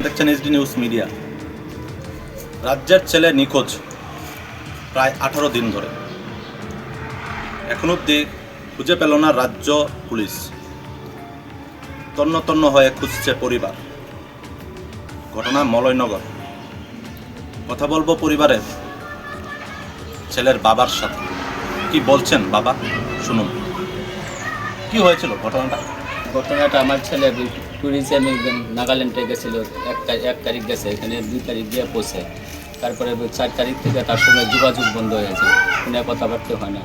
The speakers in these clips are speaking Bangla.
দেখছেন এসডি নিউজ মিডিয়া। রাজ্যের ছেলে নিখোঁজ প্রায় 18 দিন ধরে, এখন অবধি খুঁজে পেল না রাজ্য পুলিশ। তন্ন তন্ন হয়ে খুঁজছে পরিবার। ঘটনা মলয়নগর। কথা বলবো পরিবারের ছেলের বাবার সাথে। কি বলছেন বাবা, শুনুন। কি হয়েছিল ঘটনাটা? আমার ছেলে ট্যুরিজমে নাগাল্যান্ডে গেছিল। এক তারিখ গেছে, এখানে 2 তারিখ গিয়ে পৌঁছে। তারপরে 4 তারিখ থেকে তার সঙ্গে যোগাযোগ বন্ধ হয়েছে, ফোনে কথাবার্তা হয় না।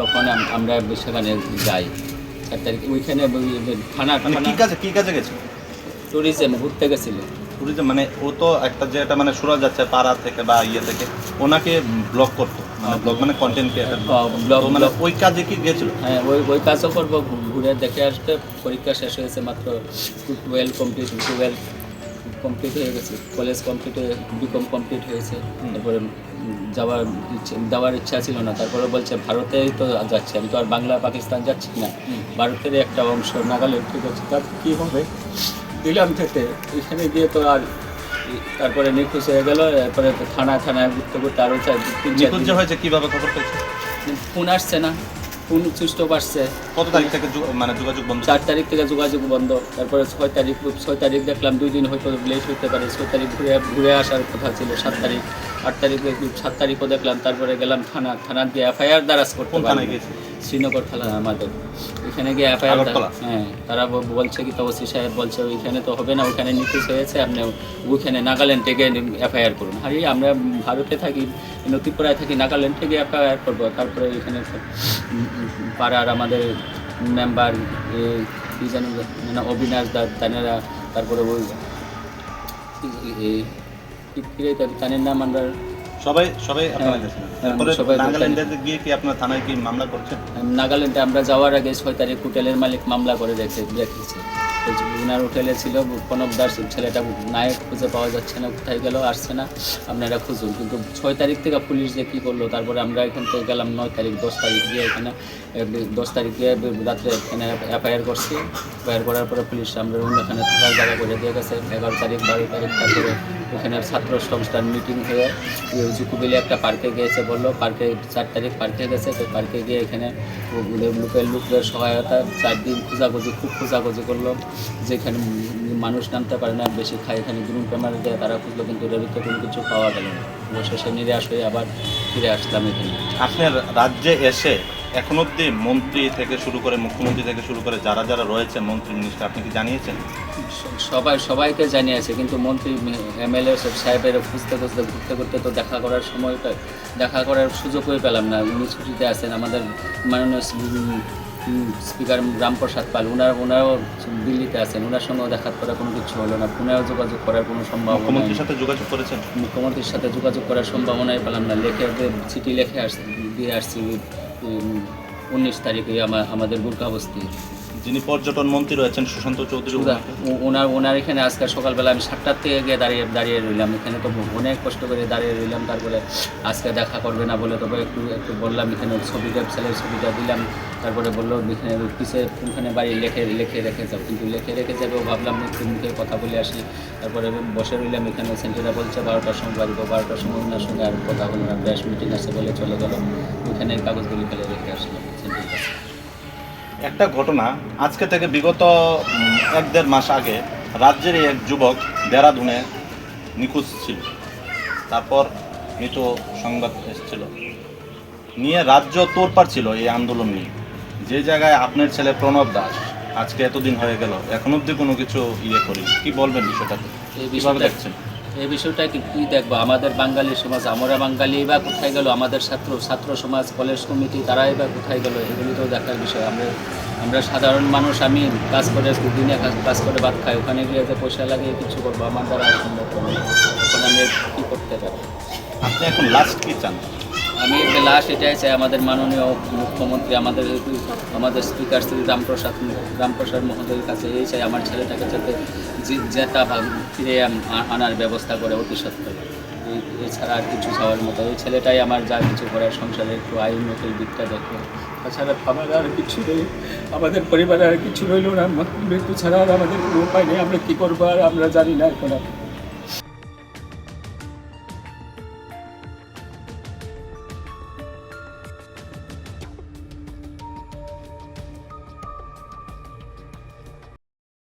তখন আমরা সেখানে যাই 4 তারিখ। ওইখানে থানা কি কাজে গেছিল? ট্যুরিজমে ঘুরতে গেছিল। ট্যুরিজম মানে ও তো একটা যে এটা মানে শোনা যাচ্ছে পাড়া থেকে বা থেকে ওনাকে ব্লক করতো, মানে ব্লগ মানে কন্টেন্ট ক্রিয়েটর ব্লগ, মানে ওই কাজে কি গিয়েছিল? হ্যাঁ, ওই কাজও করবো। ঘুরে দেখে আসতে পরীক্ষা শেষ হয়েছে মাত্র। 12 কমপ্লিট হয়ে গেছে, কলেজ কমপ্লিট হয়ে বিকম কমপ্লিট হয়েছে। তারপরে যাওয়ার ইচ্ছা ছিল না। তারপরে বলছে ভারতেই তো যাচ্ছে, আমি তো আর বাংলা পাকিস্তান যাচ্ছি না, ভারতের একটা অংশ নাগাল্যান্ড, ঠিক আছে, তার কী হবে দিলাম থেকে এখানে গিয়ে তো আর। তারপরে নিখোঁজ হয়ে গেল। এরপরে থানায় ঘুরতে ঘুরতে আরও 3-4 দিন হয়েছে। কীভাবে খবর পেয়েছে? ফোন আসছে না, ফোন সুইচ অফ আসছে। কত তারিখ থেকে মানে যোগাযোগ বন্ধ? 4 তারিখ থেকে যোগাযোগ বন্ধ। তারপরে 6 তারিখ দেখলাম 2 দিন হয়তো লেট হতে পারে। 6 তারিখ ঘুরে আসার কথা ছিল। 7 তারিখ 8 তারিখে 7 তারিখও দেখলাম। তারপরে গেলাম থানা গিয়ে এফআইআর দ্বারাজ করতে পারি। শ্রীনগর থানা আমাদের, এখানে গিয়ে এফআইআর। হ্যাঁ, তারা বলছে কি তো ওসি সাহেব বলছে ওইখানে তো হবে না, ওইখানে নিখোঁজ হয়েছে, আপনি ওইখানে নাগাল্যান্ড থেকে এফআইআর করুন। আরে আমরা ভারতে থাকি, নথিপুরায় থাকি, নাগাল্যান্ড থেকে এফআইআর করবো। তারপরে এখানে পাড়ার আমাদের মেম্বার কি জানি মানে অবিনাশ দা, তানেরা, তারপরে ওই তানের নাম আমরা সবাই আপনারা গেছেন। তারপরে নাগাল্যান্ডে গিয়ে কি আপনার থানায় কি মামলা করছেন? নাগাল্যান্ডে আমরা যাওয়ার আগে 6 তারিখ হোটেলের মালিক মামলা করে রেখেছে। ওনার হোটেলে ছিল প্রণব দাস, ছেলেটা নায়ক খুঁজে পাওয়া যাচ্ছে না, কোথায় গেল, আসছে না, আপনারা খুঁজুন। কিন্তু 6 তারিখ থেকে পুলিশ যে কী করলো, তারপরে আমরা এখান থেকে গেলাম 9 তারিখ 10 তারিখ গিয়ে এখানে 10 তারিখ গিয়ে রাত্রে এখানে এফআইআর করছি। এফআইআর করার পরে পুলিশ আমরা এখানে থাকার জায়গা করে দিয়ে গেছে। 11 তারিখ 12 তারিখ তারপরে ওখানে ছাত্র সংস্থার মিটিং হয়ে জুকুবিলে একটা পার্কে গিয়েছে বললো। পার্কে 4 তারিখ পার্কে গেছে। তো পার্কে গিয়ে এখানে লোকের সহায়তা 4 দিন খুব খোঁজাখুঁজি করলো, যেখানে মানুষ নামতে পারে না, বেশি খায়। এখানে ড্রোন ক্যামেরা দিয়ে তারা খুঁজলো, কিন্তু এর ভিতরে কোনো কিছু পাওয়া গেল না। অবশেষে নিরাশ হয়ে আবার ফিরে আসলাম এখানে। আপনার রাজ্যে এসে এখন অবধি মন্ত্রী থেকে শুরু করে মুখ্যমন্ত্রী থেকে শুরু করে যারা রয়েছে মন্ত্রী মিনিস্টার, আপনি কি জানিয়েছেন? সবাইকে জানিয়েছে, কিন্তু মন্ত্রী এমএলএ সাহেবের খুঁজতে ঘুরতে তো দেখা করার সুযোগই পেলাম না। উনি ছুটিতে আছেন। আমাদের মাননীয় স্পিকার রামপ্রসাদ পাল, ওনারাও দিল্লিতে আছেন, ওনার সঙ্গেও দেখা করার কোনো কিছু হলো না। ফোনেও যোগাযোগ করার কোনো সম্ভাবনা। মুখ্যমন্ত্রীর সাথে যোগাযোগ করেছেন? মুখ্যমন্ত্রীর সাথে যোগাযোগ করার সম্ভাবনাই পেলাম না। চিঠি লিখে দিয়ে আসছি 19 তারিখে আমাদের দুর্গাবস্তি। যিনি পর্যটন মন্ত্রী রয়েছেন সুশান্ত চৌধুরী, ওনার এখানে আজকে সকালবেলা আমি 7টার থেকে গিয়ে দাঁড়িয়ে রইলাম। এখানে তো অনেক কষ্ট করে দাঁড়িয়ে রইলাম। তারপরে আজকে দেখা করবে না বলে তবে একটু বললাম, এখানে ছেলের ছবিটা দিলাম। তারপরে বললো এখানে পিসে কোনখানে বাড়ি লেখে রেখে যাও, কিন্তু রেখে যাবে। ভাবলাম মুখে কথা বলে আসি। তারপরে বসে রইলাম এখানে। সেন্টারটা বলছে 12টার সময় বাড়িব। 12টার সময় ওনার সঙ্গে আর কথা হলো না। ব্যাস মিটিং আছে বলে চলে গেল। ওইখানে কাগজগুলি ফেলে রেখে আসলাম সেন্টারের কাছে। একটা ঘটনা আজকে থেকে বিগত 1-1.5 মাস আগে রাজ্যের এক যুবক দেরাদুনে নিখোঁজ ছিল। তারপর মৃত সংবাদ এসেছিল, নিয়ে রাজ্য তোড়পাড় ছিল এই আন্দোলন নিয়ে। যে জায়গায় আপনার ছেলে প্রণব দাস আজকে এতদিন হয়ে গেল এখন অবধি কোনো কিছু করি, কি বলবেন বিষয়টাতে? কিভাবে দেখছেন এই বিষয়টা? কি দেখবো, আমাদের বাঙালি সমাজ, আমরা বাঙালি বা কোথায় গেল, আমাদের ছাত্র সমাজ, কলেজ কমিটি, তারাই বা কোথায় গেল, এগুলি তো দেখার বিষয়। আমরা সাধারণ মানুষ, আমি কাজ করে দিনে কাজ করে ভাত খাই, ওখানে গিয়ে যে পয়সা লাগিয়ে কিছু করবো আমার দ্বারা সম্ভব নয়। এখন আমি কী করতে পারি? আপনি এখন লাস্ট কী চান? আমি লাস্ট এটাই চাই, আমাদের মাননীয় মুখ্যমন্ত্রী, আমাদের স্পিকার শ্রী রামপ্রসাদ মহোদয়ের কাছে এই চাই, আমার ছেলেটাকে যাতে জেতা বা ফিরে আনার ব্যবস্থা করে অতি সত্ত্বর। এছাড়া আর কিছু চাওয়ার মতো, এই ছেলেটাই আমার যা কিছু করার, সংসারে একটু আয় উন্নতির দিকটা দেখো, তাছাড়া আমার আর কিছু নেই, আমাদের পরিবারে আর কিছু রইল না, মৃত্যু ছাড়া আর আমাদের কোনো উপায় নেই। আমরা কী করবো আর আমরা জানি না এখন আর।